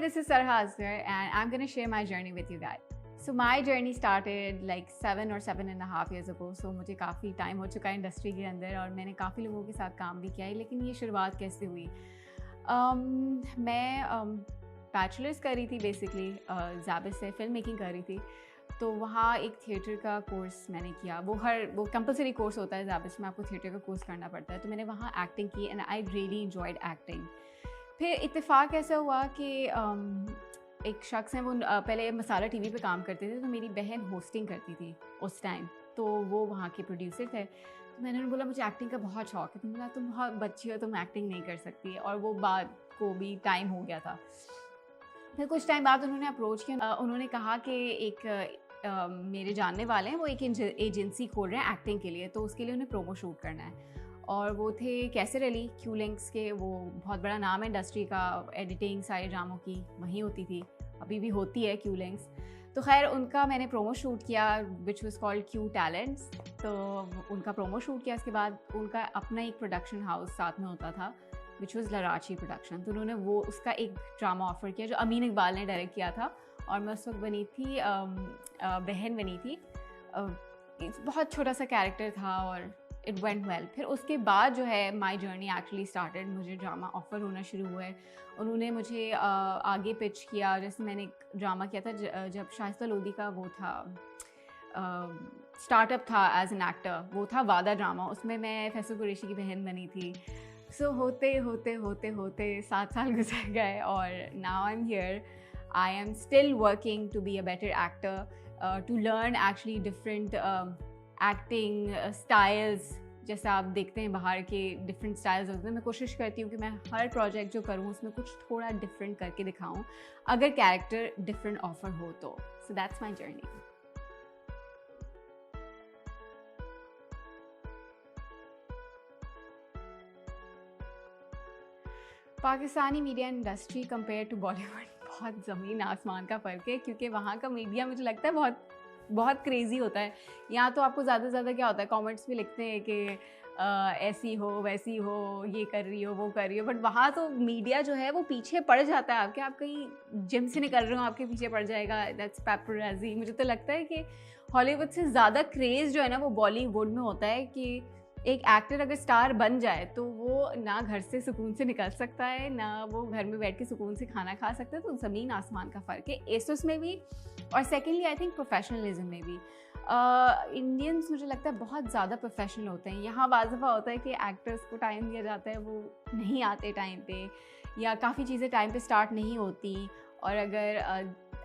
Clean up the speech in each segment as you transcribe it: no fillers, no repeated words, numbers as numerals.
this is Sarah Asghar and I'm going to share my journey with you guys. So my journey started like 7 or 7.5 years ago. So मुझे काफ़ी time हो चुका है industry के अंदर और मैंने काफ़ी लोगों के साथ काम भी किया है, लेकिन ये शुरुआत कैसे हुई? मैं बैचलर्स कर रही थी बेसिकली, ज़ाबिस से फिल्म मेकिंग कर रही थी। तो वहाँ एक थिएटर का कोर्स मैंने किया। वो कंपलसरी कोर्स होता है ज़ाबिस में, आपको थिएटर का कोर्स करना पड़ता है। तो मैंने वहाँ एक्टिंग की and I really enjoyed acting. फिर इत्तेफाक ऐसा हुआ कि एक शख्स हैं, वो पहले मसाला टीवी पे काम करते थे, तो मेरी बहन होस्टिंग करती थी उस टाइम। तो वो वहाँ के प्रोड्यूसर थे। तो मैंने उन्हें बोला मुझे एक्टिंग का बहुत शौक है। तो बोला तुम बहुत बच्ची हो, तुम एक्टिंग नहीं कर सकती। और वो बात को भी टाइम हो गया था। फिर कुछ टाइम बाद उन्होंने अप्रोच किया। उन्होंने कहा कि एक मेरे जानने वाले हैं, वो एक एजेंसी खोल रहे हैं एक्टिंग के लिए, तो उसके लिए उन्हें प्रोमो शूट करना है। और वो थे कैसर अली, क्यू लिंक्स के, वो बहुत बड़ा नाम है इंडस्ट्री का, एडिटिंग सारे ड्रामों की वहीं होती थी, अभी भी होती है क्यू लिंक्स। तो खैर उनका मैंने प्रोमो शूट किया which was called Q talents. तो उनका प्रोमो शूट किया, उसके बाद उनका अपना एक प्रोडक्शन हाउस साथ में होता था विच वाज लराची प्रोडक्शन। तो उन्होंने वो उसका एक ड्रामा ऑफ़र किया जो अमीन इकबाल ने डायरेक्ट किया था, और मैं उस वक्त बनी थी बहन बनी थी। बहुत छोटा सा कैरेक्टर था और इट वेंट वेल। फिर उसके बाद जो है माई जर्नी एक्चुअली स्टार्टेड, मुझे ड्रामा ऑफ़र होना शुरू हुआ है। उन्होंने मुझे आगे पिच किया। जैसे मैंने एक ड्रामा किया था जब शाइस्ता लोधी का वो था, स्टार्टअप था एज एन एक्टर, वो था वादा ड्रामा। उसमें मैं फैसल कुरैशी की बहन बनी थी। सो होते होते होते होते 7 साल गुजर गए और now I am here. I am still working to be a better actor, to learn actually different acting styles. जैसे आप देखते हैं बाहर के डिफरेंट स्टाइल्स होते हैं, मैं कोशिश करती हूँ कि मैं हर प्रोजेक्ट जो करूँ उसमें कुछ थोड़ा डिफरेंट करके दिखाऊँ, अगर कैरेक्टर डिफरेंट ऑफर हो तो। So that's my journey. Pakistani media industry compare to Bollywood बहुत ज़मीन आसमान का फ़र्क है, क्योंकि वहाँ का मीडिया मुझे लगता है बहुत बहुत क्रेज़ी होता है। यहाँ तो आपको ज़्यादा से ज़्यादा क्या होता है, कमेंट्स भी लिखते हैं कि ऐसी हो वैसी हो, ये कर रही हो वो कर रही हो, बट वहाँ तो मीडिया जो है वो पीछे पड़ जाता है आपके। आप कहीं जिम से निकल रहे हो, आपके पीछे पड़ जाएगा। That's paparazzi. मुझे तो लगता है कि हॉलीवुड से ज़्यादा क्रेज़ जो है ना वो बॉलीवुड में होता है कि एक एक्टर अगर स्टार बन जाए तो वो ना घर से सुकून से निकल सकता है, ना वो घर में बैठ के सुकून से खाना खा सकता है। तो ज़मीन आसमान का फ़र्क है एसोस में भी, और सेकेंडली आई थिंक प्रोफेशनलिज्म में भी। इंडियंस मुझे लगता है बहुत ज़्यादा प्रोफेशनल होते हैं। यहाँ बाज़ दफ़ा होता है कि एक्टर्स को टाइम दिया जाता है, वो नहीं आते टाइम पे, या काफ़ी चीज़ें टाइम पे स्टार्ट नहीं होती। और अगर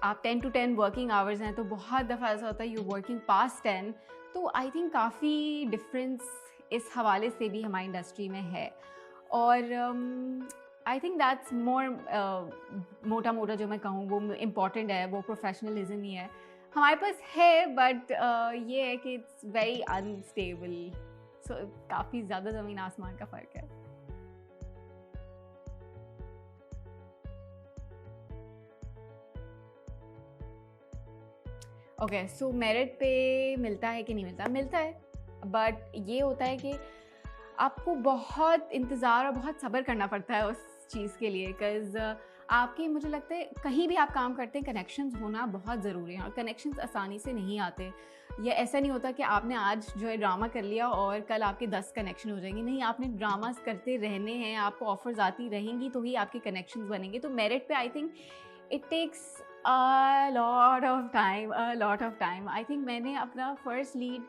आप 10 to 10 वर्किंग आवर्स हैं तो बहुत दफ़ा ऐसा होता है यू वर्किंग पास्ट 10। तो आई थिंक काफ़ी डिफरेंस इस हवाले से भी हमारी इंडस्ट्री में है। और आई थिंक दैट्स मोर, मोटा मोटा जो मैं कहूँ वो इम्पॉर्टेंट है, वो प्रोफेशनलिज्म ही है हमारे पास है। बट ये है कि इट्स वेरी अनस्टेबल। सो काफ़ी ज़्यादा ज़मीन आसमान का फ़र्क है। ओके, सो मेरिट पे मिलता है कि नहीं मिलता? मिलता है, बट ये होता है कि आपको बहुत इंतज़ार और बहुत सब्र करना पड़ता है उस चीज़ के लिए। बिकॉज़ आपके, मुझे लगता है कहीं भी आप काम करते हैं कनेक्शंस होना बहुत ज़रूरी है, और कनेक्शंस आसानी से नहीं आते। या ऐसा नहीं होता कि आपने आज जो है ड्रामा कर लिया और कल आपके 10 कनेक्शन हो जाएंगे। नहीं, आपने ड्रामास करते रहने हैं, आपको ऑफर्स आती रहेंगी तो ही आपके कनेक्शंस बनेंगे। तो मेरिट पे I think it takes a lot of time. I think मैंने अपना फर्स्ट लीड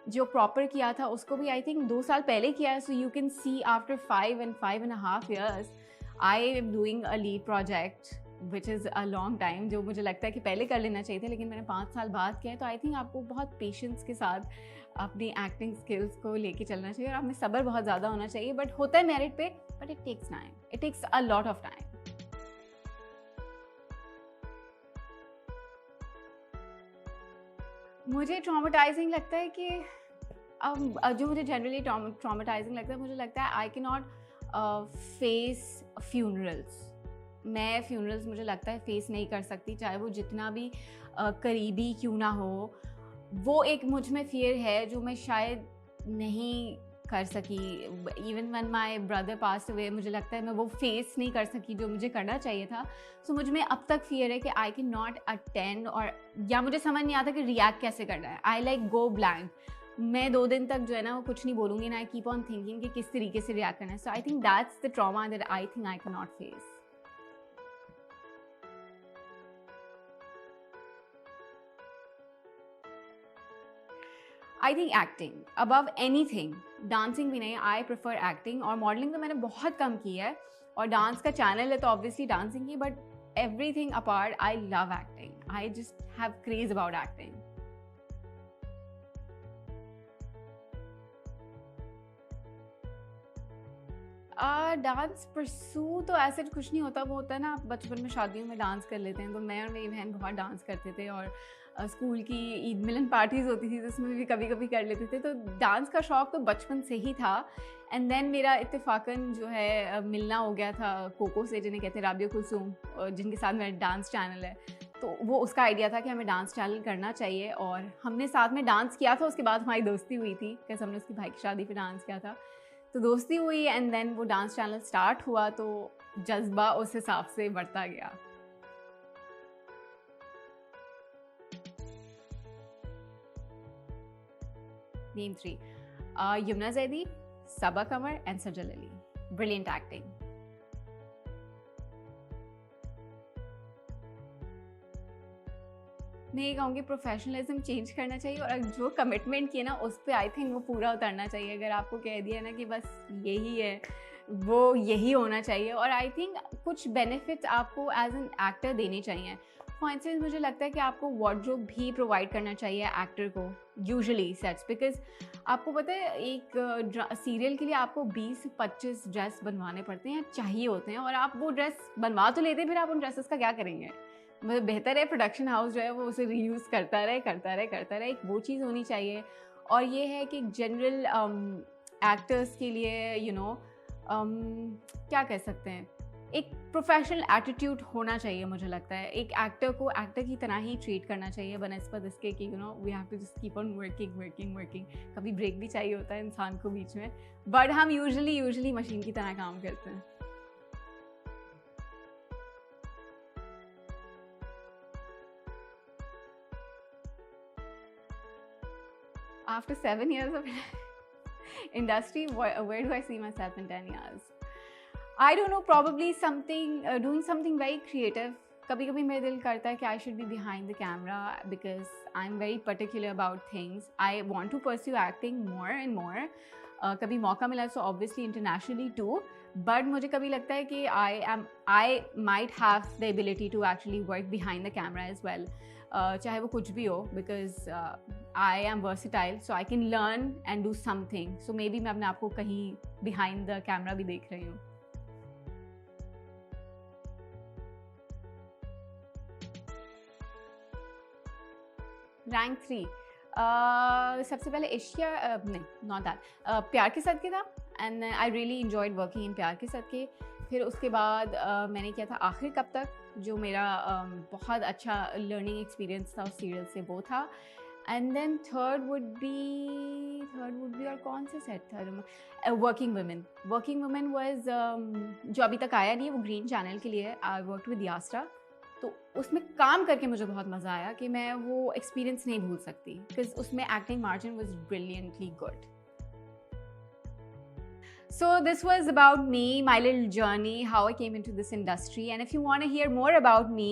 जो प्रॉपर किया था उसको भी आई थिंक 2 साल पहले किया है। So you can see after 5 and 5.5 years I am doing a lead project which is a long time, जो मुझे लगता है कि पहले कर लेना चाहिए था, लेकिन मैंने 5 साल बाद किया है। तो आई थिंक आपको बहुत पेशेंस के साथ अपनी एक्टिंग स्किल्स को लेके चलना चाहिए, और आप में सब्र बहुत ज़्यादा होना चाहिए। बट होता है मेरिट पे, but it takes time, it takes a lot of time. मुझे ट्रॉमेटाइजिंग लगता है कि जो मुझे जनरली ट्रॉमेटाइजिंग लगता है, मुझे लगता है आई कैन नॉट फेस फ्यूनरल्स। मैं फ्यूनरल्स मुझे लगता है फेस नहीं कर सकती, चाहे वो जितना भी करीबी क्यों ना हो। वो एक मुझ में फियर है जो मैं शायद नहीं कर सकी। Even when my brother passed away, मुझे लगता है मैं वो फेस नहीं कर सकी जो मुझे करना चाहिए था। सो मुझ में अब तक फियर है कि आई कैन नॉट अटेंड, और या मुझे समझ नहीं आता कि रिएक्ट कैसे करना है। I like go blank. मैं 2 दिन तक जो है ना वो कुछ नहीं बोलूँगी ना, आई कीप ऑन थिंकिंग कि किस तरीके से रिएक्ट करना है। So I think that's the trauma that I think I can not face. I think acting above anything, dancing भी नहीं, आई प्रेफर एक्टिंग। और मॉडलिंग तो मैंने बहुत कम की है, और डांस का चैनल है तो ऑब्वियसली डांसिंग की, but everything apart I love acting. I just have craze about acting. Dance pursue तो ऐसे कुछ नहीं होता, वो होता है ना आप बचपन में शादियों में डांस कर लेते हैं। तो मैं और मेरी बहन बहुत डांस करते थे, और स्कूल की ईद मिलन पार्टीज़ होती थी तो उसमें भी कभी कभी कर लेते थे। तो डांस का शौक़ तो बचपन से ही था। एंड देन मेरा इत्तेफाकन जो है मिलना हो गया था कोको से, जिन्हें कहते हैं राबिया कुलसूम, जिनके साथ मेरा डांस चैनल है। तो वो उसका आइडिया था कि हमें डांस चैनल करना चाहिए, और हमने साथ में डांस किया था। उसके बाद हमारी दोस्ती हुई थी, कैसे हमने उसकी भाई की शादी पे डांस किया था, तो दोस्ती हुई। एंड देन वो डांस चैनल स्टार्ट हुआ, तो जज्बा उस हिसाब से बढ़ता गया। Name 3. Yumna Zaidi, Saba Kamar and Sajal Ali. Brilliant acting. मैं ये कहूँगी प्रोफेशनलिज्म चेंज करना चाहिए, और जो कमिटमेंट किए ना उस पर आई थिंक वो पूरा उतरना चाहिए। अगर आपको कह दिया ना कि बस यही है, वो यही होना चाहिए। और आई थिंक कुछ बेनिफिट्स आपको एज एन एक्टर देने चाहिए। फॉर इंस्टेंस मुझे लगता है कि आपको वार्डरोब भी प्रोवाइड करना चाहिए एक्टर को, यूजुअली सेट्स, बिकॉज आपको पता है एक सीरियल के लिए आपको 20 से 25 ड्रेस बनवाने पड़ते हैं, चाहिए होते हैं, और आप वो ड्रेस बनवा तो लेते हैं, फिर आप उन ड्रेसेस का क्या करेंगे? मतलब बेहतर है प्रोडक्शन हाउस जो है वो उसे रीयूज़ करता रहे। एक वो चीज़ होनी चाहिए। और ये है कि जनरल एक्टर्स के लिए क्या कह सकते हैं, एक प्रोफेशनल एटीट्यूड होना चाहिए। मुझे लगता है एक एक्टर को एक्टर की तरह ही ट्रीट करना चाहिए, बनस्पत इसके कि we have to just keep on working. कभी ब्रेक भी चाहिए होता है इंसान को बीच में, बट हम यूजुअली मशीन की तरह काम करते हैं। After 7 years of industry, where do I see myself in 10 years? I don't know, probably doing something very creative. कभी कभी मेरा दिल करता है कि I should be behind the camera because I'm very particular about things. I want to pursue acting more and more. कभी मौका मिला तो obviously internationally too. But मुझे कभी लगता है कि I might have the ability to actually work behind the camera as well. चाहे वो कुछ भी हो, because I am versatile, so I can learn and do something. So maybe मैं अपने आप को कहीं behind the camera भी देख रही हूँ। रैंक 3 सबसे पहले एशिया नहीं, नॉट दैट, प्यार के साथ के था। And I really enjoyed working in प्यार के साथ के। फिर उसके बाद मैंने किया था आखिर कब तक, जो मेरा बहुत अच्छा लर्निंग एक्सपीरियंस था उस सीरियल से, वो था। And then third would be और कौन से सेट था, वर्किंग वुमेन वाज जो अभी तक आया नहीं है, वो ग्रीन चैनल के लिए। आई वर्कड विद यास्ट्रा, तो उसमें काम करके मुझे बहुत मज़ा आया कि मैं वो एक्सपीरियंस नहीं भूल सकती, बिकॉज उसमें acting margin was brilliantly good. So this was about me, my little journey, how I came into this industry. And if you want to hear more about me,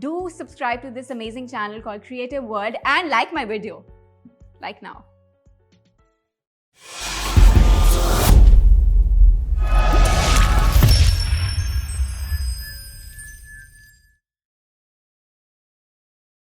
do subscribe to this amazing channel called Creative World and like my video. Like now.